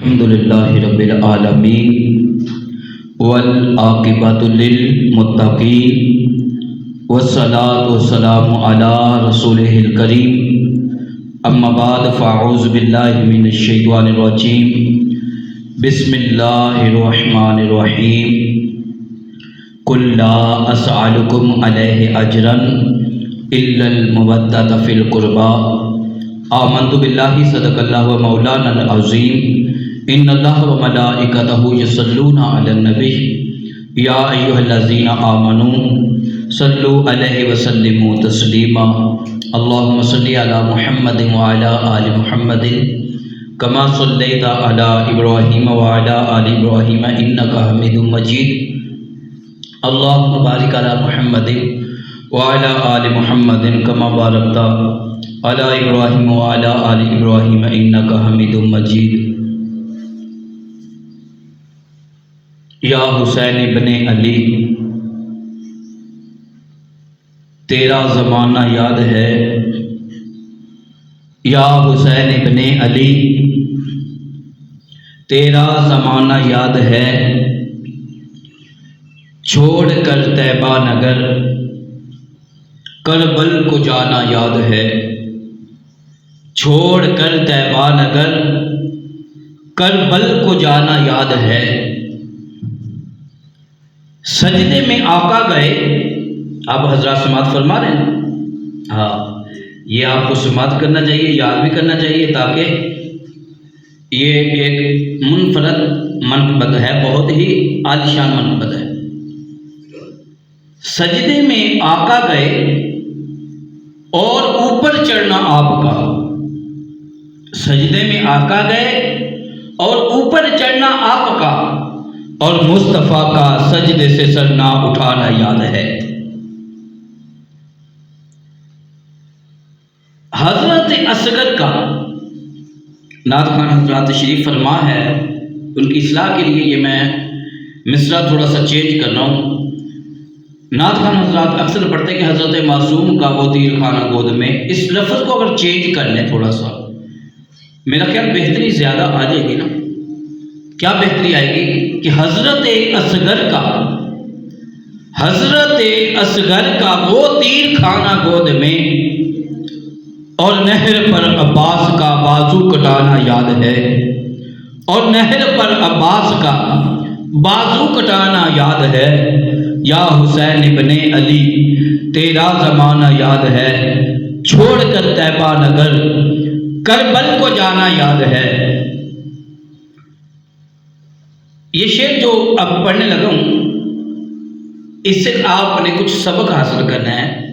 الحمدللہ رب العالمین والعاقبۃ للمتقین والصلاۃ والسلام علی رسولہ الکریم اما بعد فاعوذ باللہ من الشیطان الرجیم بسم اللہ الرحمن الرحیم قل لا اسألکم علیہ اجرا الا المودۃ فی القربی آمنت باللہ صدق اللہ و مولانا العظیم ان اللہ و ملائکتہ یصلون علی النبی یا ایھا الذین آمنوا صلوا علیہ وسلموا تسلیما اللہم صلی علی محمد وعلی آل محمد کما صلیت علی ابراہیم وعلی آل ابراہیم انک حمید مجید اللہم بارک علی محمد وعلی آل محمد کما بارکت علی ابراہیم وعلی آل ابراہیم انک حمید مجید یا حسین ابن علی تیرا زمانہ یاد ہے یا حسین ابن علی تیرا زمانہ یاد ہے چھوڑ کر طیبہ نگر کربل کو جانا یاد ہے چھوڑ کر طیبہ نگر کربل کو جانا یاد ہے سجدے میں آقا گئے آپ حضرات سماعت فرما رہے ہیں ہاں یہ آپ کو سماعت کرنا چاہیے یاد بھی کرنا چاہیے تاکہ یہ ایک منفرد منقبت ہے بہت ہی عالیشان منقبت ہے سجدے میں آقا گئے اور اوپر چڑھنا آپ کا سجدے میں آقا گئے اور اوپر چڑھنا آپ کا اور مصطفیٰ کا سجدے سے سر نہ اٹھانا یاد ہے حضرت اصغر کا نعت خوان حضرات تشریف فرما ہے ان کی اصلاح کے لیے یہ میں مصرع تھوڑا سا چینج کر رہا ہوں نعت خوان حضرات اکثر پڑھتے کہ حضرت معصوم کا وہ تیر خانہ گود میں اس لفظ کو اگر چینج کر لیں تھوڑا سا میرا خیال بہتری زیادہ آ جائے گی نا کیا بہتری آئے گی کہ حضرت اصغر کا وہ تیر خانہ گود میں اور نہر پر عباس کا بازو کٹانا یاد ہے اور نہر پر عباس کا بازو کٹانا یاد ہے یا حسین ابن علی تیرا زمانہ یاد ہے چھوڑ کر طیبہ نگر کربل کو جانا یاد ہے یہ شعر جو اب پڑھنے لگا ہوں اس سے آپ نے کچھ سبق حاصل کرنا ہے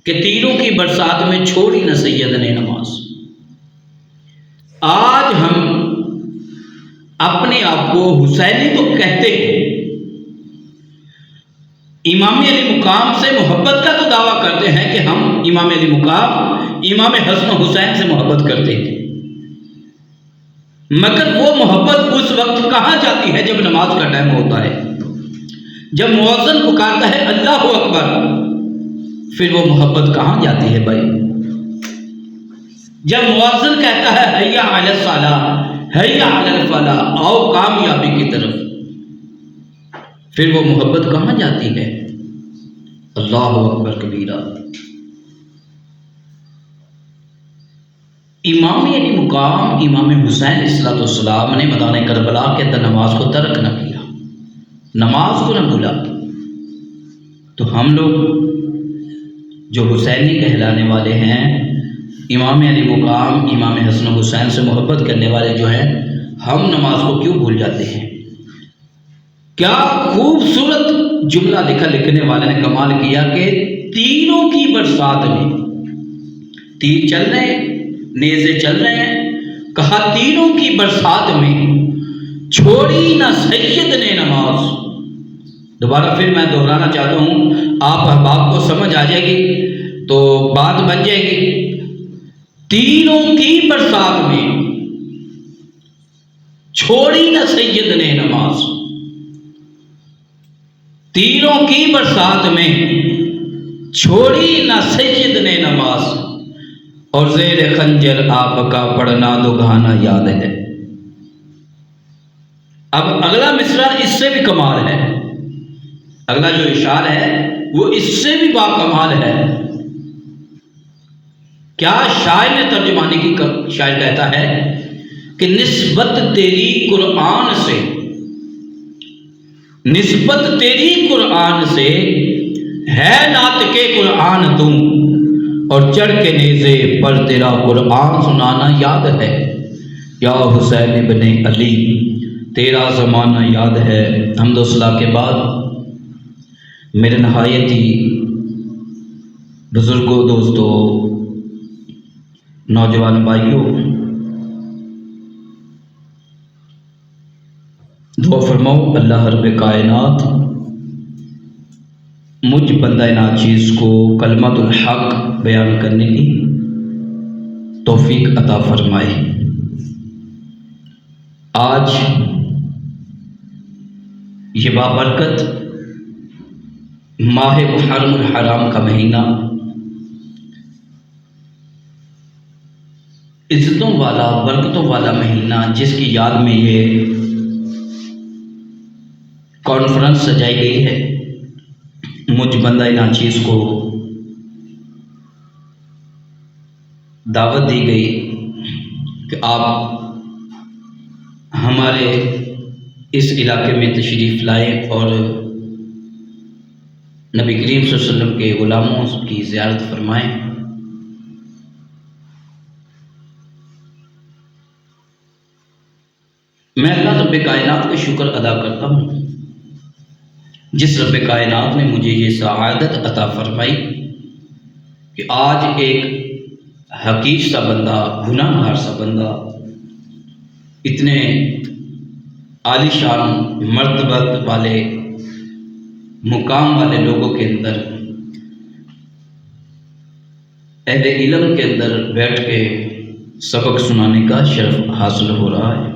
کہ تیروں کی برسات میں چھوڑی نہ سید نے نماز آج ہم اپنے آپ کو حسینی تو کہتے ہیں امام علی مقام سے محبت کا تو دعویٰ کرتے ہیں کہ ہم امام علی مقام امام حسن و حسین سے محبت کرتے ہیں مگر وہ محبت اس وقت کہاں جاتی ہے جب نماز کا ٹائم ہوتا ہے جب مؤذن پکارتا ہے اللہ اکبر پھر وہ محبت کہاں جاتی ہے بھائی جب مؤذن کہتا ہے حیا علی الصلاۃ حیا علی الفلاح آؤ کامیابی کی طرف پھر وہ محبت کہاں جاتی ہے اللہ اکبر کبیرہ امام علی مقام امام حسین علیہ السلام نے میدان کربلا کے اندر نماز کو ترک نہ کیا نماز کو نہ بھولا تو ہم لوگ جو حسینی کہلانے والے ہیں امام علی مقام امام حسن و حسین سے محبت کرنے والے جو ہیں ہم نماز کو کیوں بھول جاتے ہیں کیا خوبصورت جملہ لکھنے والے نے کمال کیا کہ تیروں کی برسات میں تیر چل رہے ہیں نیزے چل رہے ہیں کہا تیروں کی برسات میں چھوڑی نہ سید نے نماز دوبارہ پھر میں دہرانا چاہتا ہوں آپ احباب کو سمجھ آ جائے گی تو بات بن جائے گی تیروں کی برسات میں چھوڑی نہ سید نے نماز تیروں کی برسات میں چھوڑی نہ سید نے نماز اور زیر خنجر آپ کا پڑھنا دو گانا یاد ہے اب اگلا مصرع اس سے بھی کمال ہے، اگلا جو اشعار ہے وہ اس سے بھی با کمال ہے۔ کیا شاعر نے ترجمانی کی شاعر کہتا ہے کہ نسبت تیری قرآن سے، نسبت تیری قرآن سے ہے ناطق قرآن تم، اور چڑھ کے نیزے پر تیرا قرآن سنانا یاد ہے، یا حسین ابن علی تیرا زمانہ یاد ہے۔ حمد و ثنا کے بعد میرے نہایت ہی بزرگوں، دوستوں، نوجوان بھائیوں، دعا فرماؤ اللہ رب کائنات مجھ بندہ ناچیز کو کلمۃ الحق بیان کرنے کی توفیق عطا فرمائے۔ آج یہ بابرکت ماہ محرم الحرام کا مہینہ، عزتوں والا، برکتوں والا مہینہ، جس کی یاد میں یہ کانفرنس سجائی گئی ہے، مجھ بندہ ناچیز کو دعوت دی گئی کہ آپ ہمارے اس علاقے میں تشریف لائیں اور نبی کریم صلی اللہ علیہ وسلم کے غلاموں کی زیارت فرمائیں۔ میں اللہ رب کائنات کا شکر ادا کرتا ہوں جس رب کائنات نے مجھے یہ سعادت عطا فرمائی کہ آج ایک حقیر سا بندہ، گناہ گار سا بندہ، اتنے عالی شان مرتبت والے، مقام والے لوگوں کے اندر، اہل علم کے اندر بیٹھ کے سبق سنانے کا شرف حاصل ہو رہا ہے۔